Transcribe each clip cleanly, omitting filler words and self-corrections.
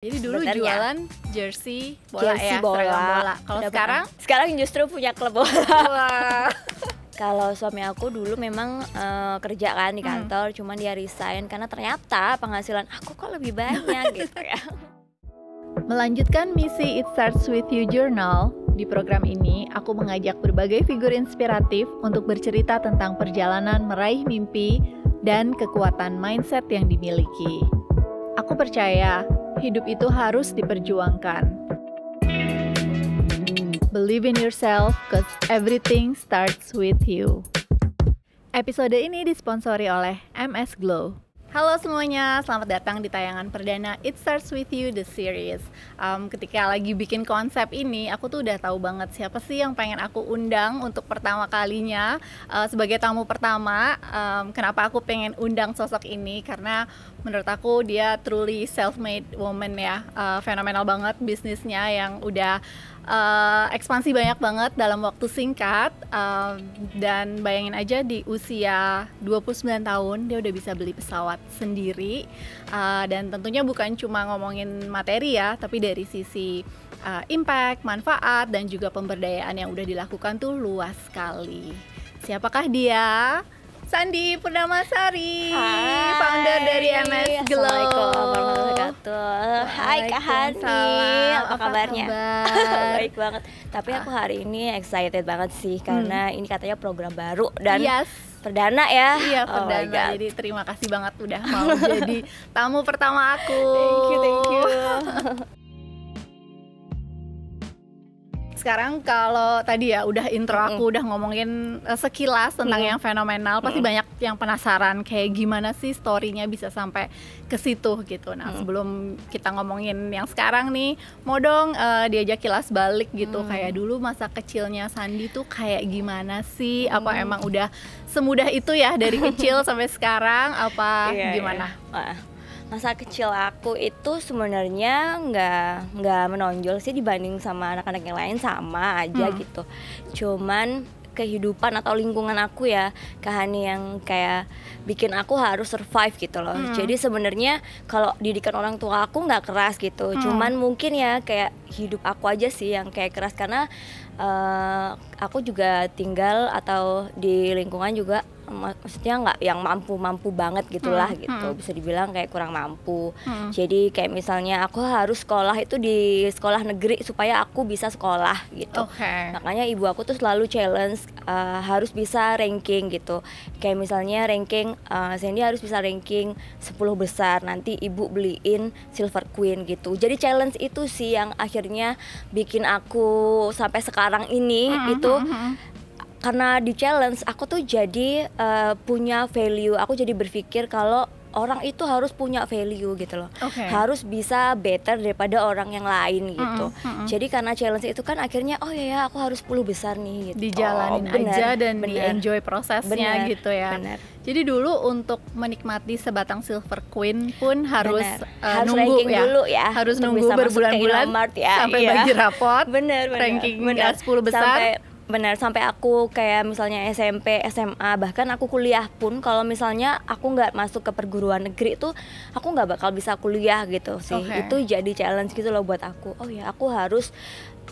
Jadi dulu sebenarnya. jualan jersey bola Jersey ya, bola. seragam bola. Kalau Sekarang justru punya klub bola. wah. Kalau suami aku dulu memang kerja kan di kantor, cuman dia resign karena ternyata penghasilan aku kok lebih banyak gitu ya. Melanjutkan misi It Starts With You Journal, di program ini aku mengajak berbagai figur inspiratif untuk bercerita tentang perjalanan meraih mimpi dan kekuatan mindset yang dimiliki. Aku percaya hidup itu harus diperjuangkan. Believe in yourself, cause everything starts with you. Episode ini disponsori oleh MS Glow. Halo semuanya, selamat datang di tayangan perdana It Starts With You The Series. Ketika lagi bikin konsep ini, aku tuh udah tahu banget siapa sih yang pengen aku undang untuk pertama kalinya sebagai tamu pertama. Kenapa aku pengen undang sosok ini? Karena menurut aku dia truly self-made woman ya, fenomenal banget bisnisnya yang udah ekspansi banyak banget dalam waktu singkat, dan bayangin aja di usia 29 tahun dia udah bisa beli pesawat sendiri, dan tentunya bukan cuma ngomongin materi ya, tapi dari sisi impact, manfaat, dan juga pemberdayaan yang udah dilakukan tuh luas sekali. Siapakah dia? Sandi Purnamasari, founder dari MS Glow. Assalamualaikum warahmatullahi wabarakatuh. Hai Kak Hani, apa kabarnya? Baik banget. Tapi aku hari ini excited banget sih karena ini katanya program baru dan perdana ya. Iya, perdana. Jadi terima kasih banget udah mau jadi tamu pertama aku. Thank you. Sekarang kalau tadi ya udah intro aku udah ngomongin sekilas tentang yang fenomenal, pasti banyak yang penasaran kayak gimana sih story-nya bisa sampai ke situ gitu. Nah, sebelum kita ngomongin yang sekarang nih, mau dong diajak kilas balik gitu, kayak dulu masa kecilnya Sandi tuh kayak gimana sih? Apa emang udah semudah itu ya dari kecil sampai sekarang, apa gimana? Masa kecil aku itu sebenarnya nggak menonjol sih dibanding sama anak-anak yang lain, sama aja gitu. Cuman kehidupan atau lingkungan aku ya Kak Hani yang kayak bikin aku harus survive gitu loh. Jadi sebenarnya kalau didikan orang tua aku nggak keras gitu, cuman mungkin ya kayak hidup aku aja sih yang kayak keras karena aku juga tinggal atau di lingkungan juga maksudnya nggak yang mampu banget gitulah gitu, bisa dibilang kayak kurang mampu. Jadi kayak misalnya aku harus sekolah itu di sekolah negeri supaya aku bisa sekolah gitu. Makanya ibu aku tuh selalu challenge harus bisa ranking gitu. Kayak misalnya ranking Sandy harus bisa ranking 10 besar, nanti ibu beliin Silver Queen gitu. Jadi challenge itu sih yang akhirnya bikin aku sampai sekarang ini itu karena di challenge aku tuh jadi punya value. Aku jadi berpikir kalau orang itu harus punya value gitu loh, harus bisa better daripada orang yang lain gitu. Jadi karena challenge itu kan akhirnya oh ya aku harus 10 besar nih gitu. Dijalanin aja dan di-enjoy prosesnya gitu ya. Jadi dulu untuk menikmati sebatang Silver Queen pun harus nunggu ya, dulu ya, harus nunggu berbulan-bulan sampai bagi rapot, ranking 10 besar. Sampai aku kayak misalnya SMP, SMA, bahkan aku kuliah pun kalau misalnya aku nggak masuk ke perguruan negeri tuh aku nggak bakal bisa kuliah gitu sih. Itu jadi challenge gitu loh buat aku. Oh ya aku harus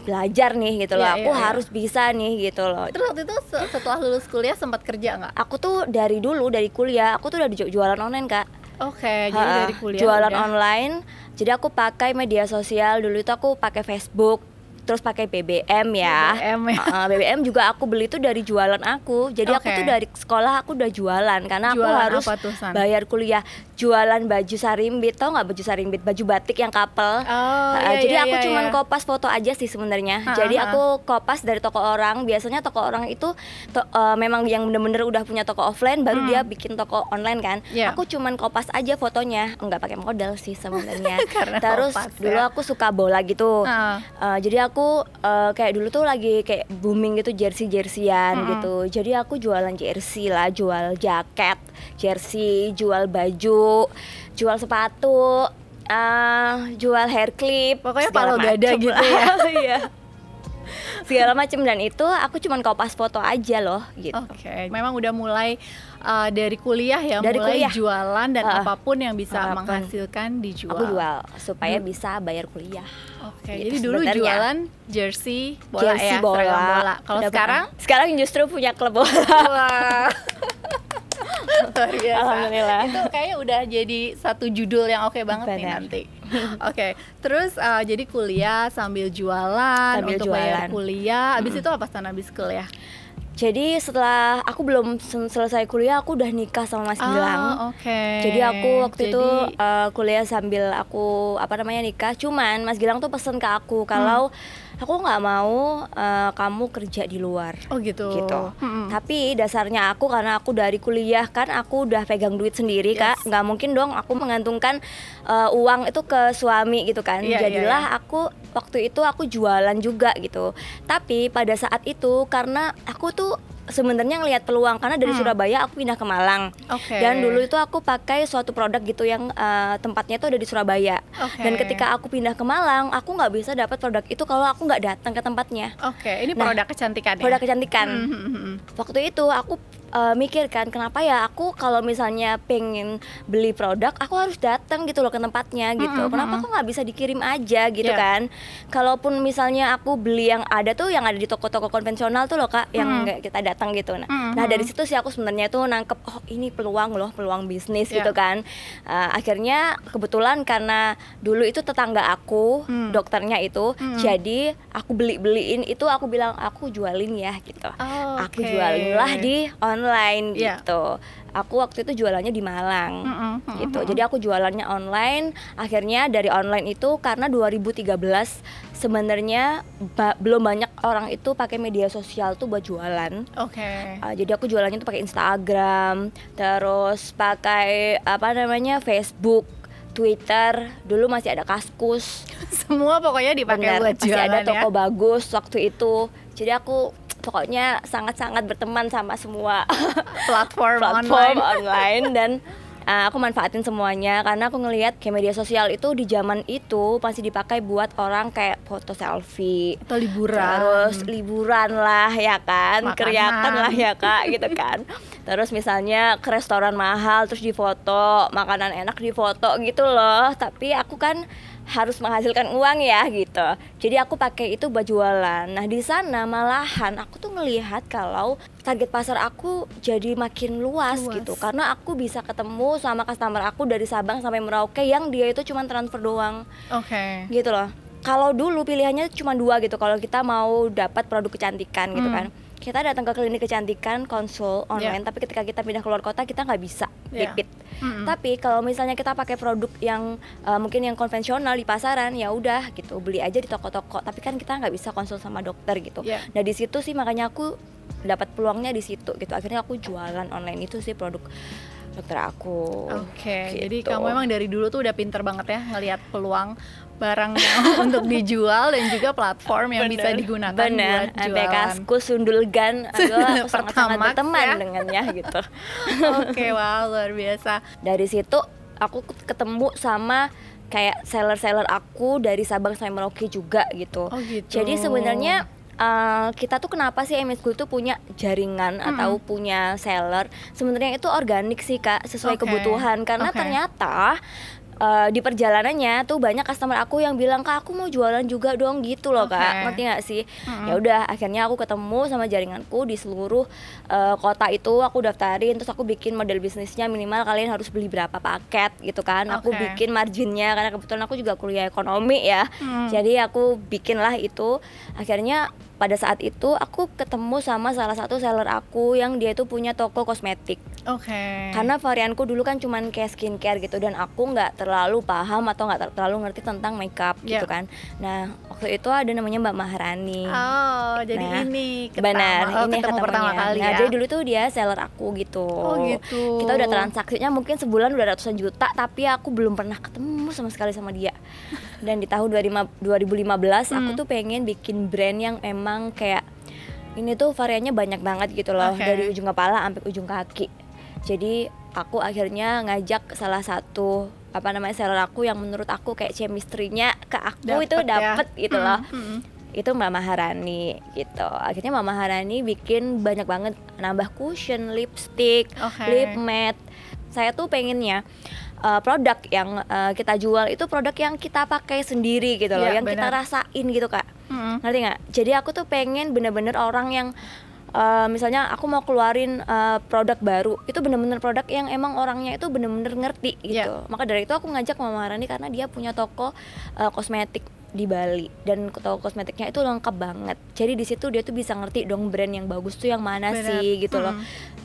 belajar nih gitu loh, aku harus bisa nih gitu loh. Terus waktu itu setelah lulus kuliah sempat kerja nggak? Aku tuh dari kuliah aku tuh udah jualan online Kak. Jadi dari kuliah jualan online. Jadi aku pakai media sosial dulu itu aku pakai Facebook, terus pakai BBM ya. BBM juga aku beli tuh dari jualan aku. Jadi aku tuh dari sekolah aku udah jualan karena aku harus bayar kuliah. Jualan baju sarimbit, tau nggak baju sarimbit, baju batik yang couple. Jadi aku cuman kopas foto aja sih sebenarnya. Jadi aku kopas dari toko orang. Biasanya toko orang itu memang yang bener-bener udah punya toko offline, baru dia bikin toko online kan. Aku cuman kopas aja fotonya, nggak pakai modal sih sebenarnya. Terus dulu aku suka bola gitu. Jadi aku kayak dulu tuh lagi kayak booming gitu jersey-jerseyan gitu. Jadi aku jualan jersey lah, jual jaket, jersey, jual baju, jual sepatu, jual hair clip, pokoknya palu gada gitu ya. segala macam. Dan itu aku cuman kopas foto aja loh gitu. Oke. Memang udah mulai dari kuliah ya, Dari mulai kuliah. jualan dan apapun yang bisa Apapun. menghasilkan dijual. Aku jual supaya bisa bayar kuliah. Oke, Gitu jadi dulu sebenarnya. jualan jersey bola Jersey ya, bola. seragam bola. Kalau Udah sekarang? Sekarang justru punya klub bola. Wah. Luar biasa. Alhamdulillah. Itu kayaknya udah jadi satu judul yang oke banget nih Benar. nanti. Oke, terus jadi kuliah sambil jualan Sambil untuk bayar jualan. kuliah. Abis itu apa Stan abis kuliah? Jadi setelah aku belum selesai kuliah, aku udah nikah sama Mas Gilang. Oke. Jadi aku waktu itu kuliah sambil aku nikah. Cuman Mas Gilang tuh pesen ke aku kalau aku nggak mau kamu kerja di luar. Oh gitu. Tapi dasarnya aku karena aku dari kuliah kan aku udah pegang duit sendiri Kak. Nggak mungkin dong aku mengantungkan uang itu ke suami gitu kan. Iya, Jadilah aku waktu itu aku jualan juga gitu. Tapi pada saat itu karena aku tuh sebenarnya ngelihat peluang karena dari Surabaya aku pindah ke Malang. Dan dulu itu aku pakai suatu produk gitu yang tempatnya itu ada di Surabaya. Dan ketika aku pindah ke Malang, aku nggak bisa dapat produk itu kalau aku nggak datang ke tempatnya. Ini produk kecantikan ya? Produk kecantikan. Waktu itu aku mikir kan kenapa ya aku kalau misalnya pengen beli produk aku harus datang gitu loh ke tempatnya gitu. Kenapa aku nggak bisa dikirim aja gitu kan? Kalaupun misalnya aku beli yang ada tuh yang ada di toko-toko konvensional tuh loh Kak, yang nggak kita datang gitu. Nah dari situ sih aku sebenarnya tuh nangkep oh ini peluang loh, peluang bisnis gitu kan. Akhirnya kebetulan karena dulu itu tetangga aku dokternya itu, jadi aku beliin itu aku bilang aku jualin ya gitu. Aku jualin lah di online gitu. Aku waktu itu jualannya di Malang gitu. Jadi aku jualannya online. Akhirnya dari online itu karena 2013 sebenarnya belum banyak orang itu pakai media sosial tuh buat jualan. Jadi aku jualannya tuh pakai Instagram, terus pakai Facebook, Twitter. Dulu masih ada Kaskus. Semua pokoknya dipakai buat jualan. Masih ada toko bagus waktu itu. Jadi aku pokoknya sangat-sangat berteman sama semua platform online dan aku manfaatin semuanya karena aku ngelihat kayak media sosial itu di zaman itu masih dipakai buat orang kayak foto selfie atau liburan. Terus liburan lah ya kan, keriakan lah ya Kak gitu kan. Terus misalnya ke restoran mahal terus difoto, makanan enak difoto gitu loh. Tapi aku kan harus menghasilkan uang ya gitu. Jadi aku pakai itu buat jualan. Nah di sana malahan aku tuh ngelihat kalau target pasar aku jadi makin luas gitu. Karena aku bisa ketemu sama customer aku dari Sabang sampai Merauke yang dia itu cuma transfer doang. Gitu loh. Kalau dulu pilihannya cuma 2 gitu. Kalau kita mau dapat produk kecantikan gitu kan. Kita datang ke klinik kecantikan, konsul online, tapi ketika kita pindah keluar kota kita nggak bisa repeat. Tapi kalau misalnya kita pakai produk yang mungkin yang konvensional di pasaran, ya udah gitu beli aja di toko-toko. Tapi kan kita nggak bisa konsul sama dokter gitu. Nah di situ sih makanya aku dapat peluangnya di situ gitu. Akhirnya aku jualan online itu sih produk dokter aku. Gitu. Jadi kamu emang dari dulu tuh udah pinter banget ya ngelihat peluang barang yang untuk dijual dan juga platform yang bisa digunakan buat jualan. Kaskus, Sundulgan, aku sangat-sangat berteman dengannya gitu. Wow, luar biasa. Dari situ aku ketemu sama kayak seller-seller aku dari Sabang sampai Merauke juga gitu. Jadi sebenarnya kita tuh kenapa sih MS Glow tuh punya jaringan atau punya seller? Sebenarnya itu organik sih Kak, sesuai kebutuhan karena ternyata di perjalanannya tuh banyak customer aku yang bilang Kak aku mau jualan juga dong gitu loh Kak, ngerti nggak sih? Ya udah akhirnya aku ketemu sama jaringanku di seluruh kota itu aku daftarin, terus aku bikin model bisnisnya minimal kalian harus beli berapa paket gitu kan. Aku bikin marginnya karena kebetulan aku juga kuliah ekonomi ya, jadi aku bikin lah itu. Akhirnya pada saat itu aku ketemu sama salah satu seller aku yang dia itu punya toko kosmetik. Karena varianku dulu kan cuman kayak skincare gitu dan aku nggak terlalu paham atau nggak terlalu ngerti tentang makeup gitu kan. Nah waktu itu ada namanya Mbak Maharani. Jadi ini ketemu pertama kali ya. ya. Jadi dulu tuh dia seller aku gitu. Kita udah transaksinya mungkin sebulan udah ratusan juta, tapi aku belum pernah ketemu sama sekali sama dia. Dan di tahun 2015 aku tuh pengen bikin brand yang emang kayak ini tuh variannya banyak banget gitu loh, dari ujung kepala sampai ujung kaki. Jadi aku akhirnya ngajak salah satu seller aku yang menurut aku kayak chemistry-nya ke aku itu dapet gitu loh. itu Mbak Maharani gitu. Akhirnya Mbak Maharani bikin banyak banget, nambah cushion, lipstick, lip matte. Saya tuh pengennya produk yang kita jual itu produk yang kita pakai sendiri gitu loh, yang kita rasain gitu Kak. Ngerti nggak? Jadi aku tuh pengen bener-bener orang yang misalnya aku mau keluarin produk baru, itu bener-bener produk yang emang orangnya itu bener-bener ngerti gitu. Maka dari itu aku ngajak Mama Maharani karena dia punya toko kosmetik di Bali dan toko kosmetiknya itu lengkap banget. Jadi di situ dia tuh bisa ngerti dong brand yang bagus tuh yang mana sih gitu loh.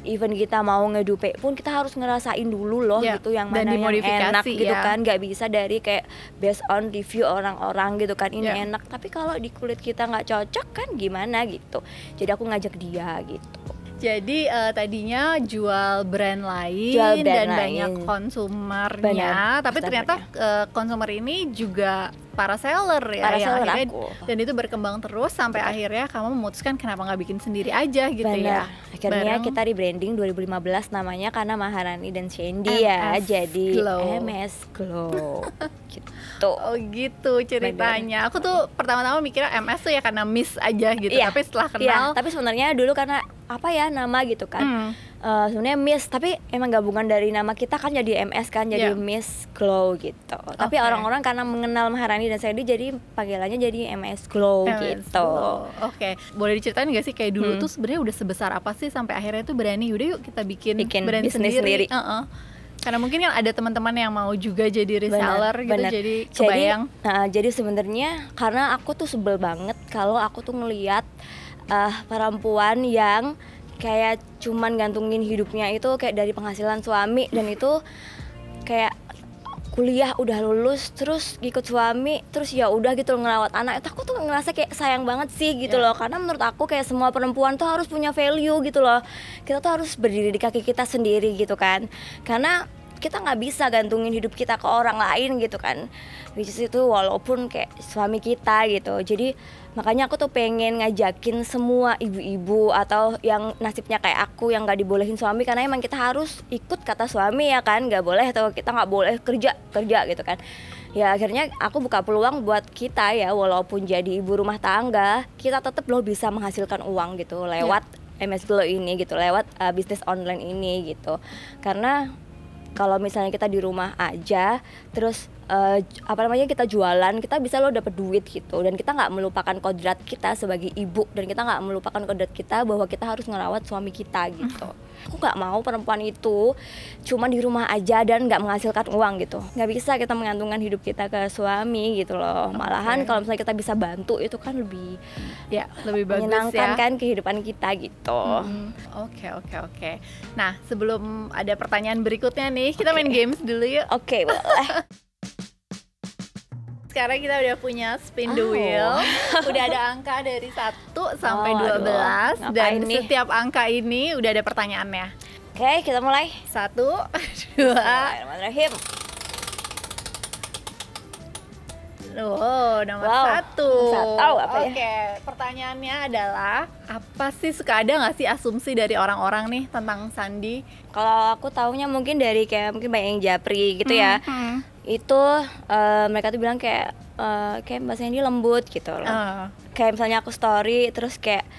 Even kita mau ngedupe pun kita harus ngerasain dulu loh gitu yang mana yang enak gitu kan. Gak bisa dari kayak based on review orang-orang gitu kan, ini enak tapi kalau di kulit kita nggak cocok kan gimana gitu. Jadi aku ngajak dia gitu. Jadi tadinya jual brand lain dan banyak konsumernya, tapi ternyata konsumer ini juga para seller ya, para yang seller akhirnya aku. Dan itu berkembang terus sampai akhirnya kamu memutuskan kenapa nggak bikin sendiri aja gitu. Bener. Ya. Akhirnya kita rebranding 2015 namanya karena Maharani dan Shandy ya, jadi Glow. MS Glow. Gitu. Oh gitu ceritanya. Aku tuh pertama-tama mikirnya MS tuh ya karena Miss aja gitu, tapi setelah kenal. Tapi sebenarnya dulu karena apa ya nama gitu kan. Sebenarnya Miss, tapi emang gabungan dari nama kita kan jadi MS kan, jadi Miss Glow gitu. Tapi orang-orang karena mengenal Maharani dan Shandy jadi panggilannya jadi MS Glow gitu. Oke. Boleh diceritain nggak sih kayak dulu tuh sebenarnya udah sebesar apa sih sampai akhirnya tuh berani yaudah yuk kita bikin brand sendiri. Karena mungkin kan ada teman-teman yang mau juga jadi reseller gitu, jadi kebayang. Jadi sebenarnya karena aku tuh sebel banget kalau aku tuh ngelihat perempuan yang kayak cuman gantungin hidupnya itu kayak dari penghasilan suami, dan itu kayak kuliah udah lulus terus ikut suami terus ya udah gitu ngerawat anak. Itu aku tuh ngerasa kayak sayang banget sih gitu loh, karena menurut aku kayak semua perempuan tuh harus punya value gitu loh. Kita tuh harus berdiri di kaki kita sendiri gitu kan, karena kita nggak bisa gantungin hidup kita ke orang lain gitu kan, which is itu walaupun kayak suami kita gitu. Jadi makanya aku tuh pengen ngajakin semua ibu-ibu atau yang nasibnya kayak aku yang nggak dibolehin suami, karena emang kita harus ikut kata suami ya kan, nggak boleh atau kita nggak boleh kerja gitu kan. Ya akhirnya aku buka peluang buat kita ya, walaupun jadi ibu rumah tangga kita tetap loh bisa menghasilkan uang gitu lewat MS Glow ini gitu, lewat bisnis online ini gitu. Karena kalau misalnya kita di rumah aja terus kita jualan, kita bisa lo dapet duit gitu, dan kita nggak melupakan kodrat kita sebagai ibu, dan kita nggak melupakan kodrat kita bahwa kita harus ngerawat suami kita gitu. Aku nggak mau perempuan itu cuma di rumah aja dan nggak menghasilkan uang gitu. Nggak bisa kita menggantungkan hidup kita ke suami gitu loh. Malahan kalau misalnya kita bisa bantu itu kan lebih bagus menyenangkan kan kehidupan kita gitu. Oke. Nah sebelum ada pertanyaan berikutnya nih, kita main games dulu yuk. Oke, boleh. Sekarang kita udah punya spin the wheel. Udah ada angka dari 1 sampai 12. Dan setiap angka ini udah ada pertanyaannya. Oke, kita mulai. 1, 2. Bismillahirrahmanirrahim. Nomor 1. Oke, pertanyaannya adalah apa sih, suka ada nggak sih asumsi dari orang-orang nih tentang Shandy? Kalau aku taunya mungkin dari kayak mungkin banyak yang japri gitu ya. Itu mereka tuh bilang kayak Mbak Shandy lembut gitu loh. Kayak misalnya aku story terus kayak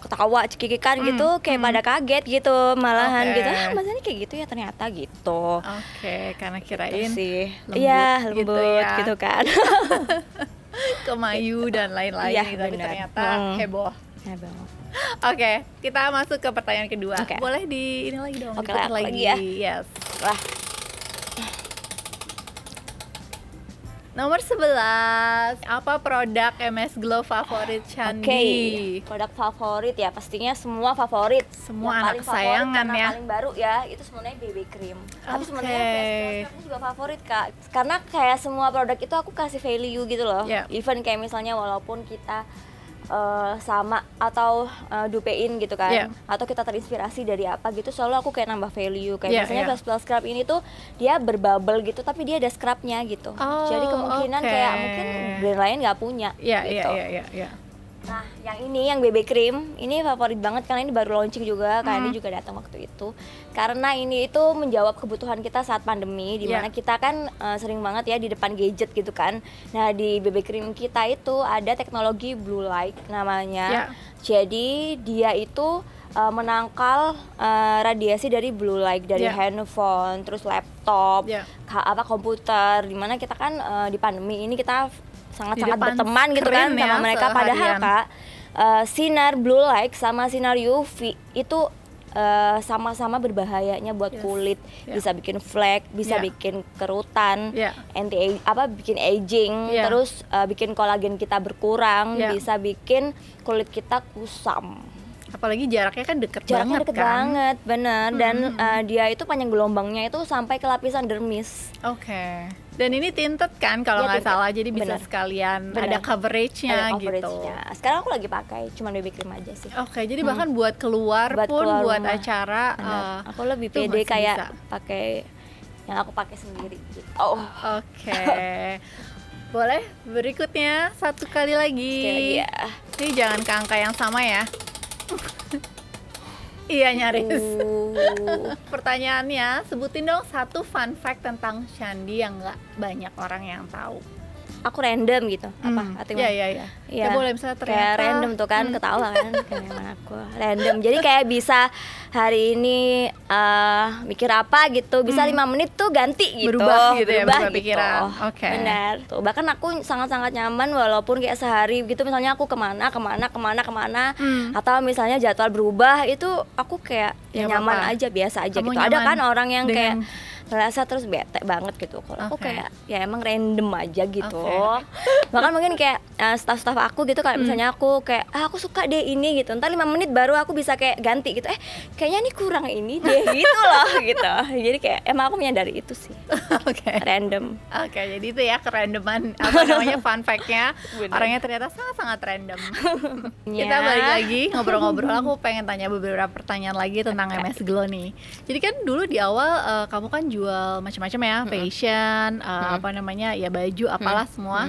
ketawa cekikikan gitu, kayak pada kaget gitu malahan gitu. Mbak Shandy kayak gitu ya ternyata gitu. Karena kirain sih lembut gitu kan. Kemayu dan lain-lain tapi ternyata heboh. Oke, kita masuk ke pertanyaan kedua. Boleh di ini lagi dong. Lagi ya. Yes. Nomor 11, apa produk MS Glow favorit Shandy? Produk favorit ya pastinya semua favorit. Semua anak kesayangan ya. Paling baru ya itu sebenarnya BB cream. Tapi sebenarnya face aku juga favorit Kak. Karena kayak semua produk itu aku kasih value gitu loh. Even kayak misalnya walaupun kita sama atau dupein gitu kan, atau kita terinspirasi dari apa gitu, selalu aku kayak nambah value kayak misalnya Plus scrub ini tuh dia berbubble gitu tapi dia ada scrubnya gitu, jadi kemungkinan kayak mungkin brand lain nggak punya gitu. Iya. Nah Yang ini, yang BB cream, ini favorit banget karena ini baru launching juga, karena ini juga datang waktu itu. Karena ini itu menjawab kebutuhan kita saat pandemi, dimana kita kan sering banget ya di depan gadget gitu kan. Nah di BB cream kita itu ada teknologi blue light namanya. Jadi dia itu menangkal radiasi dari blue light dari handphone, terus laptop, komputer. Dimana kita kan di pandemi ini kita sangat-sangat berteman gitu kan sama mereka. Padahal Kak, sinar blue light sama sinar UV itu sama-sama berbahayanya buat kulit. Bisa bikin flek, bisa bikin kerutan, bikin aging, terus bikin kolagen kita berkurang, bisa bikin kulit kita kusam. Apalagi jaraknya kan deket banget, bener. Dan dia itu panjang gelombangnya itu sampai ke lapisan dermis. Oke. Dan ini tinted kan kalau nggak salah, jadi bisa sekalian ada coveragenya gitu. Sekarang aku lagi pakai cuma BB cream aja sih. Oke, jadi bahkan buat keluar buat acara, aku lebih pede kayak pakai yang aku pakai sendiri gitu. Oke. Boleh berikutnya satu kali lagi. Sekali lagi ya. Ini jangan ke angka yang sama ya. Iya nyaris. Pertanyaannya, sebutin dong satu fun fact tentang Shandy yang nggak banyak orang yang tahu. Aku random gitu, apa? Iya. Ya boleh, misalnya ternyata kayak random tuh kan, ketawa kan, kayak aku random. Jadi kayak bisa hari ini mikir apa gitu, bisa 5 menit tuh ganti gitu, berubah pikiran. Oke. Benar. Tuh, bahkan aku sangat-sangat nyaman walaupun kayak sehari gitu, misalnya aku kemana, atau misalnya jadwal berubah, itu aku kayak nyaman aja, biasa aja. Kamu gitu. Ada kan orang yang kayak ngerasa terus bete banget gitu. Kalau aku kayak ya emang random aja gitu. Bahkan mungkin kayak staff-staff aku gitu, kayak misalnya aku kayak aku suka deh ini gitu, entar 5 menit baru aku bisa kayak ganti gitu, kayaknya ini kurang ini deh gitu loh gitu. Jadi kayak emang aku menyadari itu sih. Random. Jadi itu ya kerandoman, apa namanya, fun fact-nya. Orangnya ternyata sangat-sangat random. Kita balik lagi ngobrol-ngobrol. Aku pengen tanya beberapa pertanyaan lagi tentang MS Glow nih. Jadi kan dulu di awal kamu kan jual macam-macam ya, fashion, apa namanya ya, baju, apalah semua.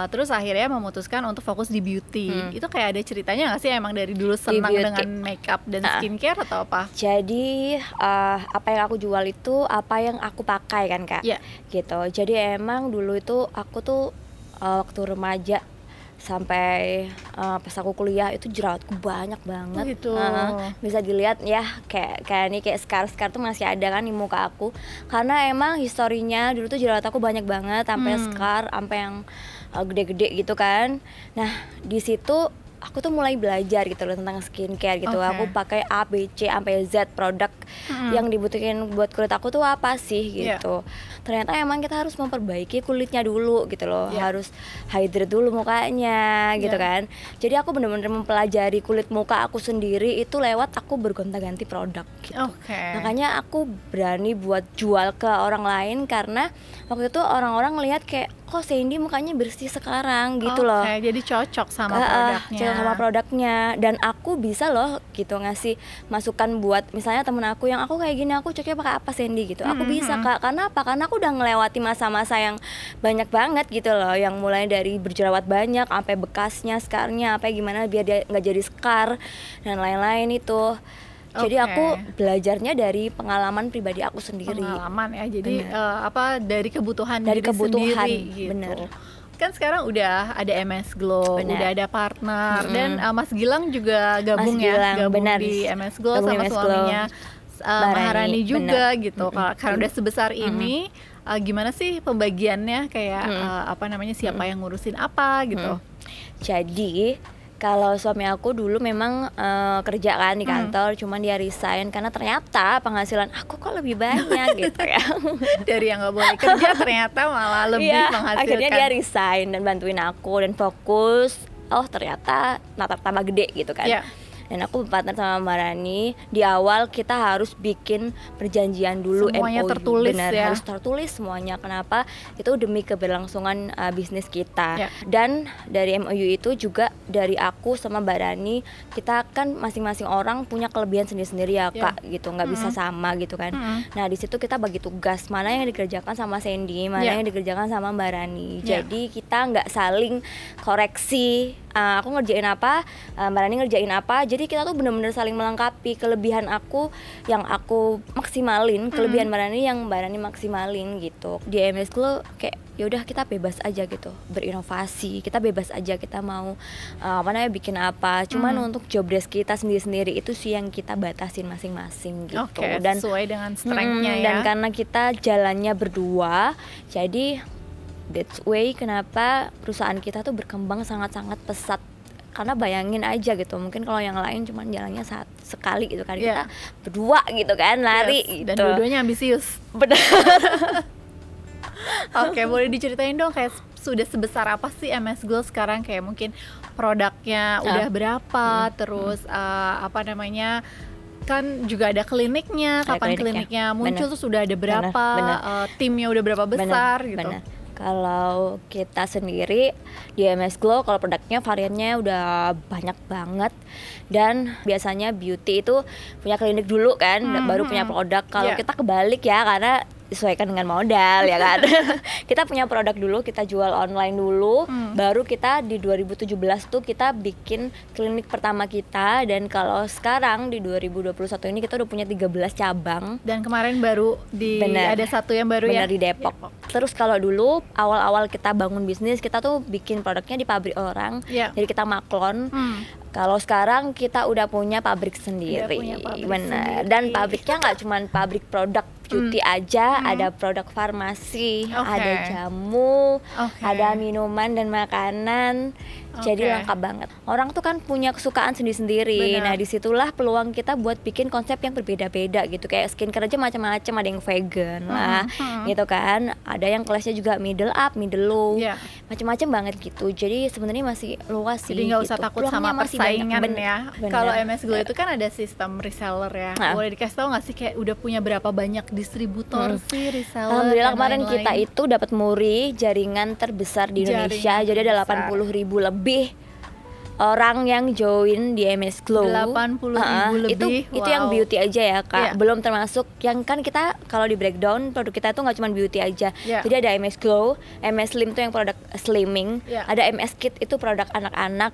Terus akhirnya memutuskan untuk fokus di beauty. Itu kayak ada ceritanya nggak sih, emang dari dulu senang dengan makeup dan skincare atau apa? Jadi apa yang aku jual itu apa yang aku pakai kan Kak, gitu. Jadi emang dulu itu aku tuh waktu remaja sampai pas aku kuliah itu jerawatku banyak banget. Gitu. Bisa dilihat ya, kayak ini kayak scar tuh masih ada kan di muka aku, karena emang historinya dulu tuh jerawat aku banyak banget, sampai scar, sampai yang gede-gede gitu kan. Nah di situ aku tuh mulai belajar gitu loh tentang skincare gitu. Aku pakai A, B, C sampai Z produk yang dibutuhin buat kulit aku tuh apa sih gitu. Ternyata emang kita harus memperbaiki kulitnya dulu gitu loh. Harus hydrate dulu mukanya gitu kan. Jadi aku bener-bener mempelajari kulit muka aku sendiri itu lewat aku bergonta-ganti produk gitu. Makanya aku berani buat jual ke orang lain, karena waktu itu orang-orang ngelihat kayak kok Sandy mukanya bersih sekarang gitu loh. Jadi cocok sama produknya. Dan aku bisa loh gitu ngasih masukan buat misalnya temen aku yang aku kayak gini, aku cocoknya pakai apa Sandy gitu. Aku bisa Kak, karena apa? Karena aku udah ngelewati masa-masa yang banyak banget gitu loh, yang mulai dari berjerawat banyak sampai bekasnya, scarnya, apa gimana biar dia nggak jadi scar dan lain-lain itu. Jadi aku belajarnya dari pengalaman pribadi aku sendiri. Pengalaman ya, jadi dari kebutuhan sendiri gitu. Bener. Kan sekarang udah ada MS Glow, udah ada partner, dan Mas Gilang juga gabung di MS Glow sama suaminya Maharani juga gitu. Karena udah sebesar ini, gimana sih pembagiannya, kayak apa namanya, siapa yang ngurusin apa gitu? Jadi kalau suami aku dulu memang kerja kan di kantor, cuman dia resign karena ternyata penghasilan aku kok lebih banyak gitu ya. Dari yang nggak boleh kerja ternyata malah lebih menghasilkan. Akhirnya dia resign dan bantuin aku dan fokus. Oh ternyata tambah gede gitu kan. Dan aku berpartner sama Mbak Rani. Di awal kita harus bikin perjanjian dulu, semuanya MOU, tertulis harus tertulis semuanya. Kenapa? Itu demi keberlangsungan bisnis kita. Dan dari MOU itu juga dari aku sama Mbak Rani, kita kan masing-masing orang punya kelebihan sendiri-sendiri ya Kak, gitu, nggak bisa sama gitu kan. Nah di situ kita bagi tugas, mana yang dikerjakan sama Sandy, mana yang dikerjakan sama Mbak Rani. Jadi kita nggak saling koreksi aku ngerjain apa, Mbak Rani ngerjain apa. Jadi kita tuh bener-bener saling melengkapi. Kelebihan aku yang aku maksimalin, kelebihan Mbak Rani yang Mbak Rani maksimalin gitu. Di MS Glow kayak yaudah kita bebas aja gitu berinovasi, kita bebas aja kita mau bikin apa. Cuman untuk job desk kita sendiri-sendiri itu sih yang kita batasin masing-masing gitu. Dan sesuai dengan strength-nya ya. Dan karena kita jalannya berdua, jadi that's way kenapa perusahaan kita tuh berkembang sangat-sangat pesat. Karena bayangin aja gitu, mungkin kalau yang lain cuma jalannya sekali gitu kan, kita berdua gitu kan lari gitu. Dan dua-duanya ambisius. Benar. Oke, boleh diceritain dong kayak sudah sebesar apa sih MS Glow sekarang, kayak mungkin produknya udah berapa, terus kan juga ada kliniknya, kapan kliniknya muncul tuh sudah ada berapa, timnya udah berapa besar gitu. Kalau kita sendiri di MS Glow, kalau produknya variannya udah banyak banget. Dan biasanya beauty itu punya klinik dulu kan, baru punya produk. Kalau kita kebalik ya, karena disesuaikan dengan modal ya kan. Kita punya produk dulu, kita jual online dulu, baru kita di 2017 tuh kita bikin klinik pertama kita. Dan kalau sekarang di 2021 ini kita udah punya 13 cabang. Dan kemarin baru ada satu yang baru di Depok. Terus kalau dulu awal-awal kita bangun bisnis, kita tuh bikin produknya di pabrik orang, jadi kita maklon. Kalau sekarang kita udah punya pabrik sendiri, benar. Dan pabriknya nggak cuma pabrik produk beauty aja, ada produk farmasi, ada jamu, ada minuman dan makanan. Jadi lengkap banget. Orang tuh kan punya kesukaan sendiri-sendiri. Nah, disitulah peluang kita buat bikin konsep yang berbeda-beda gitu. Kayak skincare aja macam-macam, ada yang vegan lah, gitu kan. Ada yang kelasnya juga middle up, middle low, macam-macam banget gitu. Jadi sebenarnya masih luas sih. Jadi nggak usah gitu. takut sama persaingan ya. Kalau MS Glow itu kan ada sistem reseller ya. Boleh dikasih tahu nggak sih kayak udah punya berapa banyak distributor sih, reseller? Alhamdulillah kemarin kita itu dapat muri jaringan terbesar di Indonesia. Jadi ada 80.000 lebih orang yang join di MS Glow. 80.000 lebih. Itu yang beauty aja ya Kak. Belum termasuk yang kan kita kalau di breakdown produk kita tuh nggak cuma beauty aja. Jadi ada MS Glow, MS Slim tuh yang produk slimming, ada MS Kit itu produk anak-anak.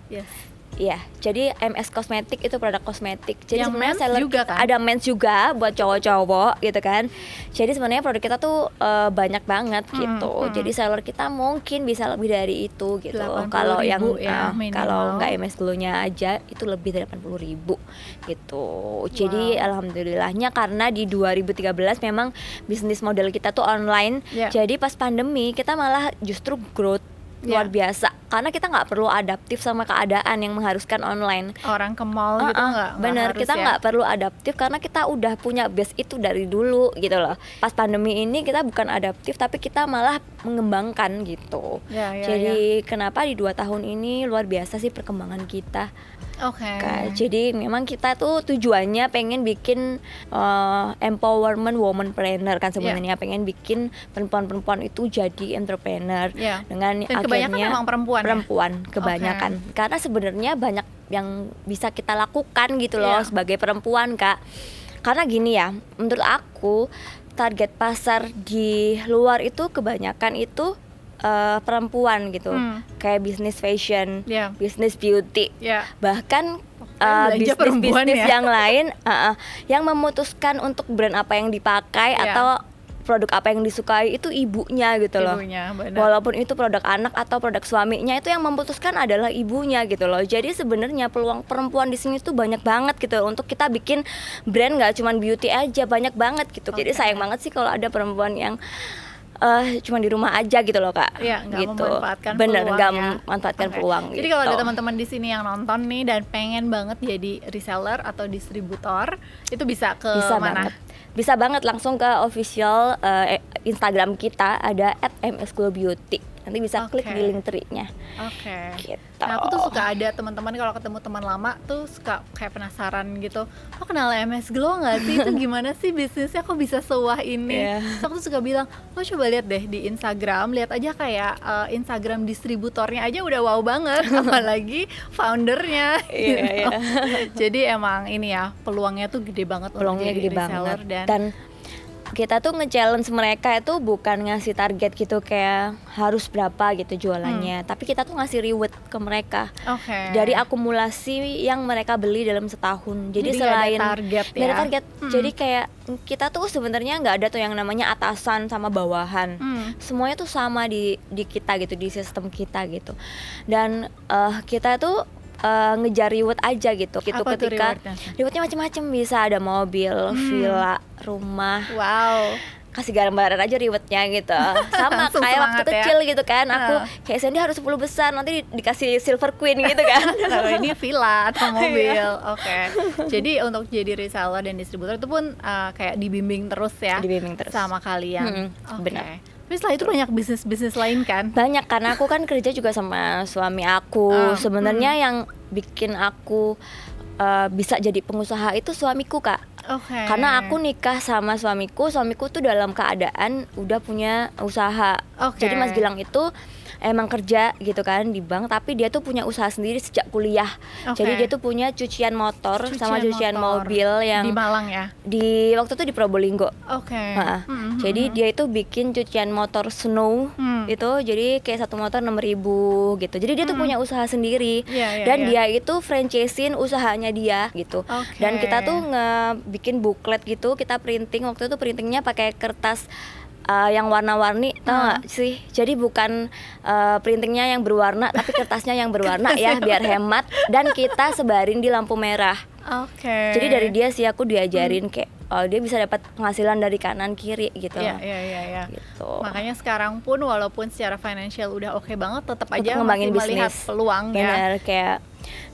Iya, jadi MS Kosmetik itu produk kosmetik. Jadi sebenarnya seller juga kan? ada mens juga buat cowok-cowok gitu kan. Jadi sebenarnya produk kita tuh banyak banget gitu. Jadi seller kita mungkin bisa lebih dari itu gitu. Kalau yang kalau nggak MS Glow-nya aja itu lebih dari 80.000 gitu. Jadi alhamdulillahnya karena di 2013 memang bisnis model kita tuh online. Jadi pas pandemi kita malah justru growth luar biasa karena kita nggak perlu adaptif sama keadaan yang mengharuskan online. Orang ke mall gitu nggak bener, kita nggak perlu adaptif karena kita udah punya base itu dari dulu gitu loh. Pas pandemi ini kita bukan adaptif tapi kita malah mengembangkan gitu. Jadi kenapa di 2 tahun ini luar biasa sih perkembangan kita. Jadi memang kita tuh tujuannya pengen bikin empowerment woman planner kan sebenarnya, pengen bikin perempuan-perempuan itu jadi entrepreneur dengan dan kebanyakan memang perempuan kebanyakan. Karena sebenarnya banyak yang bisa kita lakukan gitu loh sebagai perempuan Kak. Karena gini ya, menurut aku target pasar di luar itu kebanyakan itu perempuan gitu, kayak bisnis fashion, bisnis beauty, bahkan bisnis yang lain yang memutuskan untuk brand apa yang dipakai atau produk apa yang disukai itu ibunya gitu loh. Walaupun itu produk anak atau produk suaminya, itu yang memutuskan adalah ibunya gitu loh. Jadi sebenarnya peluang perempuan di sini tuh banyak banget gitu untuk kita bikin brand, nggak cuma beauty aja, banyak banget gitu. Jadi sayang banget sih kalau ada perempuan yang cuma di rumah aja gitu loh Kak. Nggak gitu. memanfaatkan nggak memanfaatkan peluang. Jadi kalau ada teman-teman di sini yang nonton nih dan pengen banget jadi reseller atau distributor, itu bisa ke mana? Bisa banget langsung ke official Instagram kita, ada @msglowbeauty. Nanti bisa klik di link tree-nya. Gitu. Nah, aku tuh suka ada teman-teman kalau ketemu teman lama tuh suka kayak penasaran gitu. Oh, kenal MS Glow nggak sih? Itu gimana sih bisnisnya kok bisa sewah ini? So, aku tuh suka bilang, lo coba lihat deh di Instagram, lihat aja kayak Instagram distributornya aja udah wow banget, apalagi foundernya. Gitu. Jadi emang ini ya peluangnya tuh gede banget untuk jadi reseller dan kita tuh nge-challenge mereka itu bukan ngasih target gitu kayak harus berapa gitu jualannya, tapi kita tuh ngasih reward ke mereka dari akumulasi yang mereka beli dalam setahun. Jadi selain nggak ada target nggak ada target, jadi kayak kita tuh sebenarnya nggak ada tuh yang namanya atasan sama bawahan, semuanya tuh sama di kita gitu, di sistem kita gitu. Dan kita tuh ngejar reward aja gitu. Apa ketika rewardnya macam-macam, bisa ada mobil, villa, rumah. Wow. Kasih gambaran aja rewardnya gitu. Sama kayak waktu kecil gitu kan, aku kayak Sandy harus 10 besar, nanti dikasih silver queen gitu kan. Kalau ini villa atau mobil. Jadi untuk jadi reseller dan distributor itu pun kayak dibimbing terus ya. Dibimbing terus sama kalian. Benar. Tapi setelah itu banyak bisnis lain kan? Banyak, karena aku kan kerja juga sama suami aku. Sebenarnya yang bikin aku bisa jadi pengusaha itu suamiku, Kak. Karena aku nikah sama suamiku tuh dalam keadaan udah punya usaha. Jadi Mas Gilang itu emang kerja gitu kan di bank, tapi dia tuh punya usaha sendiri sejak kuliah. Jadi dia tuh punya cucian motor sama cucian mobil yang di Malang ya. Di waktu itu di Probolinggo. Jadi dia itu bikin cucian motor snow itu, jadi kayak satu motor 6.000 gitu. Jadi dia tuh punya usaha sendiri. Dan dia itu franchisein usahanya dia gitu. Dan kita tuh bikin booklet gitu, kita printing. Waktu itu printingnya pakai kertas yang warna-warni, tau gak sih? Jadi bukan printingnya yang berwarna, tapi kertasnya yang berwarna ya, biar hemat. Dan kita sebarin di lampu merah. Jadi dari dia sih aku diajarin kayak dia bisa dapat penghasilan dari kanan kiri gitu. Gitu. Makanya sekarang pun walaupun secara financial udah oke banget, tetap aja ngembangin masih melihat peluang. Bener, kayak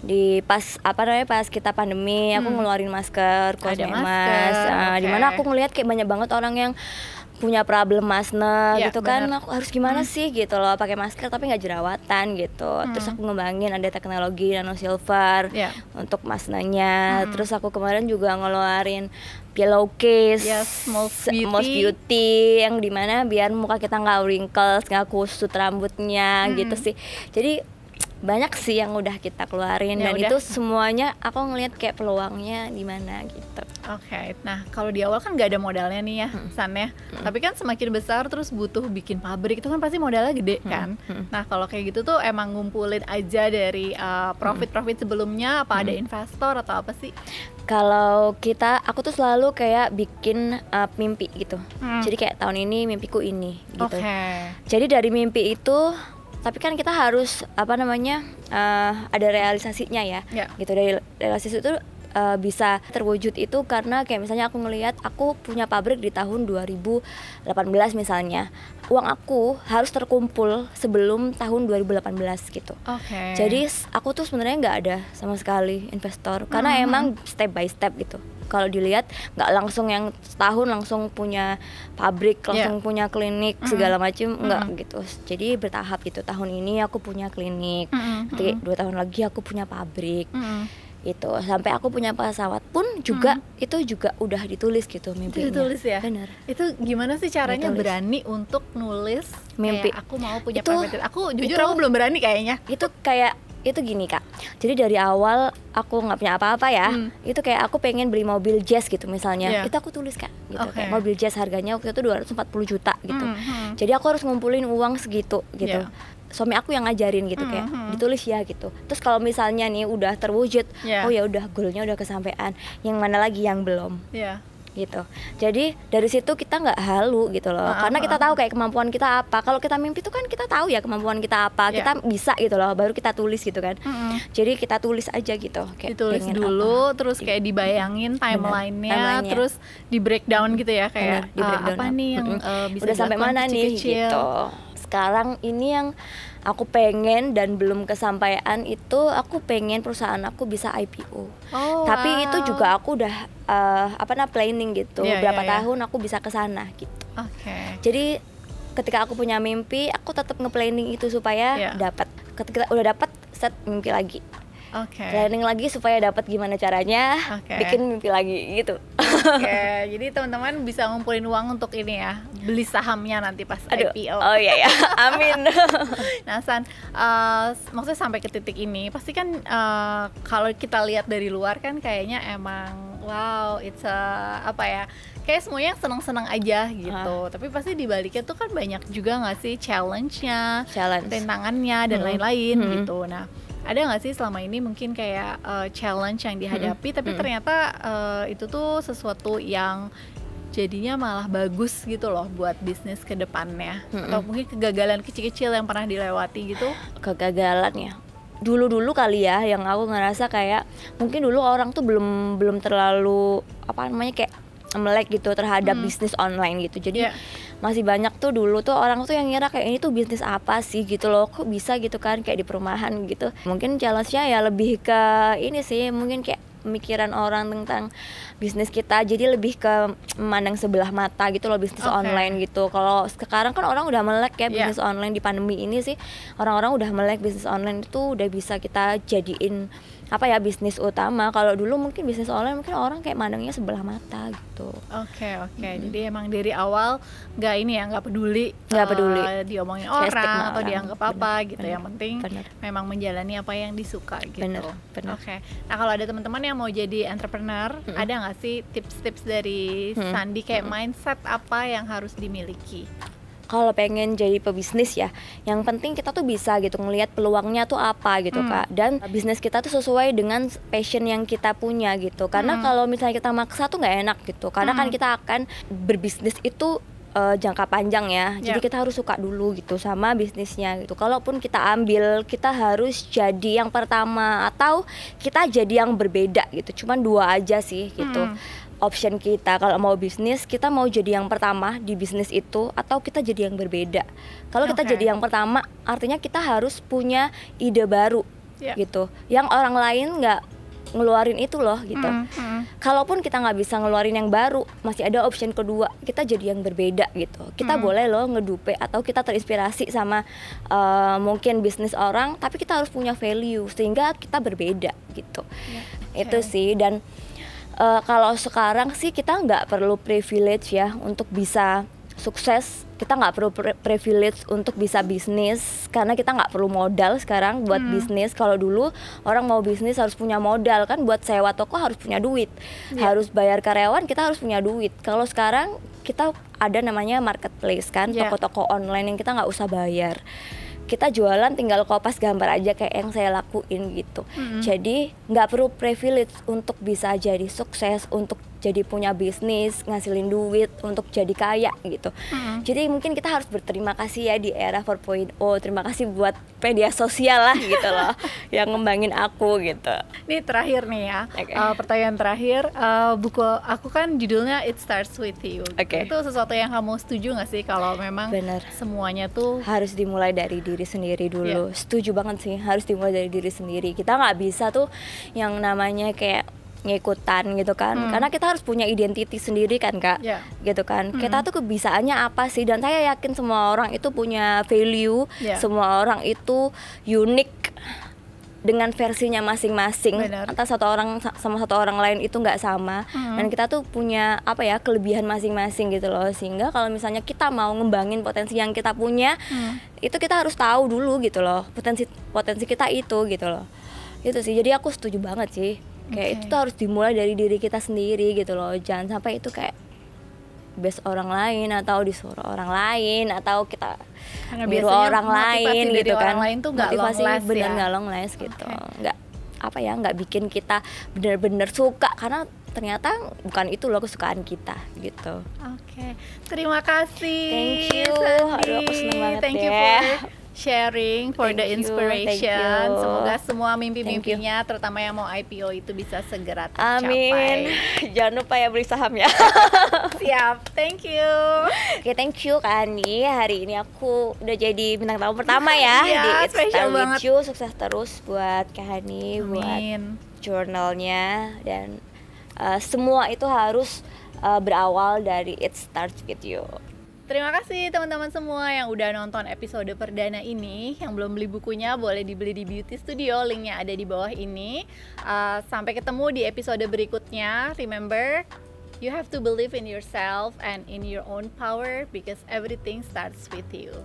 di pas kita pandemi, aku ngeluarin masker, cosmemas, dimana aku ngelihat kayak banyak banget orang yang punya problem masne gitu kan. Aku harus gimana sih gitu loh, pakai masker tapi nggak jerawatan gitu. Terus aku ngembangin ada teknologi nano silver untuk masnanya. Terus aku kemarin juga ngeluarin pillow case, Most Beauty yang dimana biar muka kita nggak wrinkles, nggak kusut rambutnya gitu sih. Jadi banyak sih yang udah kita keluarin dan itu semuanya aku ngelihat kayak peluangnya di mana gitu. Nah kalau di awal kan nggak ada modalnya nih ya, San ya. Tapi kan semakin besar terus butuh bikin pabrik, itu kan pasti modalnya gede kan. Nah kalau kayak gitu tuh emang ngumpulin aja dari profit sebelumnya, apa ada investor atau apa sih? Kalau aku tuh selalu kayak bikin mimpi gitu. Jadi kayak tahun ini mimpiku ini gitu. Jadi dari mimpi itu, tapi kan kita harus ada realisasinya ya. Gitu, dari realisasi itu bisa terwujud itu karena kayak misalnya aku ngelihat aku punya pabrik di tahun 2018 misalnya, uang aku harus terkumpul sebelum tahun 2018 gitu. Jadi aku tuh sebenarnya nggak ada sama sekali investor karena emang step by step gitu. Kalau dilihat nggak langsung yang setahun langsung punya pabrik, langsung punya klinik segala macam, nggak gitu. Jadi bertahap gitu. Tahun ini aku punya klinik, nanti 2 tahun lagi aku punya pabrik. Itu sampai aku punya pesawat pun juga itu juga udah ditulis gitu mimpinya. Ditulis ya? Bener. Itu gimana sih caranya berani untuk nulis mimpi? Kayak aku mau punya private jet. Aku jujur aku belum berani kayaknya. Itu gini Kak, jadi dari awal aku nggak punya apa-apa ya, itu kayak aku pengen beli mobil jazz gitu misalnya, itu aku tulis Kak, gitu kayak mobil jazz harganya waktu itu 240 juta gitu, jadi aku harus ngumpulin uang segitu gitu. Suami aku yang ngajarin gitu kayak ditulis ya gitu. Terus kalau misalnya nih udah terwujud, oh ya udah goalnya udah kesampaian, yang mana lagi yang belum. Gitu. Jadi dari situ kita nggak halu gitu loh, karena kita tahu kayak kemampuan kita apa. Kalau kita mimpi tuh kan kita tahu ya kemampuan kita apa, kita bisa gitu loh, baru kita tulis gitu kan. Jadi kita tulis aja gitu. Kayak ditulis dulu, terus kayak dibayangin timelinenya, terus di breakdown gitu ya kayak apa nih yang bisa udah sampai mana nih gitu. Sekarang ini yang aku pengen dan belum kesampaian itu, aku pengen perusahaan aku bisa IPO. Tapi itu juga aku udah planning gitu, berapa tahun aku bisa ke sana gitu. Jadi ketika aku punya mimpi, aku tetap nge-planning itu supaya dapat. Ketika udah dapat, set mimpi lagi. Planning lagi supaya dapat gimana caranya, bikin mimpi lagi gitu. Jadi teman-teman bisa ngumpulin uang untuk ini ya, beli sahamnya nanti pas IPO. Oh iya ya, amin. Nah San, maksudnya sampai ke titik ini, pasti kan kalau kita lihat dari luar kan kayaknya emang wow, it's kayak semuanya senang-senang aja gitu. Tapi pasti di baliknya tuh kan banyak juga nggak sih challenge-nya, tantangannya dan lain-lain gitu. Nah, ada nggak sih selama ini mungkin kayak challenge yang dihadapi, tapi ternyata itu tuh sesuatu yang jadinya malah bagus gitu loh buat bisnis ke depannya, atau mungkin kegagalan kecil-kecil yang pernah dilewati gitu? Kegagalan ya, dulu kali ya yang aku ngerasa kayak mungkin dulu orang tuh belum terlalu kayak melek gitu terhadap bisnis online gitu. Jadi masih banyak tuh dulu tuh orang tuh yang ngira kayak ini tuh bisnis apa sih gitu loh, kok bisa gitu kan kayak di perumahan gitu. Mungkin challenge-nya ya lebih ke ini sih, mungkin kayak pemikiran orang tentang bisnis kita, jadi lebih ke memandang sebelah mata gitu loh bisnis online gitu. Kalau sekarang kan orang udah melek ya bisnis online, di pandemi ini sih orang-orang udah melek bisnis online itu udah bisa kita jadiin bisnis utama. Kalau dulu mungkin bisnis online mungkin orang kayak mandangnya sebelah mata gitu. Oke. Jadi emang dari awal nggak peduli diomongin orang atau dianggap apa gitu. Yang penting memang menjalani apa yang disuka gitu. Oke. Nah, kalau ada teman-teman yang mau jadi entrepreneur, ada nggak sih tips-tips dari Sandi kayak mindset apa yang harus dimiliki? Kalau pengen jadi pebisnis ya, yang penting kita tuh bisa gitu ngelihat peluangnya tuh apa gitu Kak, dan bisnis kita tuh sesuai dengan passion yang kita punya gitu. Karena kalau misalnya kita maksa tuh nggak enak gitu, karena kan kita akan berbisnis itu jangka panjang ya, jadi kita harus suka dulu gitu sama bisnisnya gitu. Kalaupun kita ambil, kita harus jadi yang pertama atau kita jadi yang berbeda gitu. Cuman 2 aja sih gitu option kita. Kalau mau bisnis, kita mau jadi yang pertama di bisnis itu atau kita jadi yang berbeda. Kalau kita jadi yang pertama, artinya kita harus punya ide baru gitu, yang orang lain nggak ngeluarin itu loh gitu. Kalaupun kita nggak bisa ngeluarin yang baru, masih ada option kedua, kita jadi yang berbeda gitu. Kita boleh loh ngedupe atau kita terinspirasi sama mungkin bisnis orang, tapi kita harus punya value sehingga kita berbeda gitu. Itu sih. Dan kalau sekarang sih kita nggak perlu privilege ya untuk bisa sukses. Kita nggak perlu privilege untuk bisa bisnis, karena kita nggak perlu modal sekarang buat bisnis. Kalau dulu orang mau bisnis harus punya modal kan, buat sewa toko harus punya duit, harus bayar karyawan, kita harus punya duit. Kalau sekarang kita ada namanya marketplace kan, toko-toko online yang kita nggak usah bayar. Kita jualan tinggal kopas gambar aja kayak yang saya lakuin gitu. Jadi nggak perlu privilege untuk bisa jadi sukses, untuk jadi punya bisnis, ngasilin duit, untuk jadi kaya gitu. Jadi mungkin kita harus berterima kasih ya di era 4.0. Terima kasih buat media sosial lah gitu loh yang ngembangin aku gitu. Ini terakhir nih ya, pertanyaan terakhir. Buku aku kan judulnya It Starts With You. Itu sesuatu yang kamu setuju nggak sih kalau memang semuanya tuh harus dimulai dari diri sendiri dulu? Setuju banget sih, harus dimulai dari diri sendiri. Kita nggak bisa tuh yang namanya kayak ngikutan gitu kan, karena kita harus punya identity sendiri kan Kak, gitu kan. Kita tuh kebiasaannya apa sih, dan saya yakin semua orang itu punya value, semua orang itu unik dengan versinya masing-masing. Antara satu orang sama satu orang lain itu nggak sama, dan kita tuh punya kelebihan masing-masing gitu loh. Sehingga kalau misalnya kita mau ngembangin potensi yang kita punya, itu kita harus tahu dulu gitu loh, potensi kita itu gitu loh. Itu sih, jadi aku setuju banget sih. Kayak itu tuh harus dimulai dari diri kita sendiri gitu loh. Jangan sampai itu kayak base orang lain atau disuruh orang lain atau kita niru orang lain gitu kan. Orang lain tuh motivasi bener nggak long last gitu. Nggak bikin kita bener-bener suka, karena ternyata bukan itu loh kesukaan kita gitu. Terima kasih. Thank you. Aduh, aku seneng banget. Thank you for sharing, for the inspiration. Semoga semua mimpi-mimpinya, terutama yang mau IPO itu bisa segera tercapai. Amin. Jangan lupa ya beli saham ya. Siap, thank you. Thank you Kak Andi. Hari ini aku udah jadi bintang tamu pertama ya di It's Start With You. Sukses terus buat Kak Andi, buat jurnalnya, dan semua itu harus berawal dari It Starts With You. Terima kasih teman-teman semua yang udah nonton episode perdana ini. Yang belum beli bukunya boleh dibeli di Beauty Studio, linknya ada di bawah ini. Sampai ketemu di episode berikutnya. Remember, you have to believe in yourself and in your own power because everything starts with you.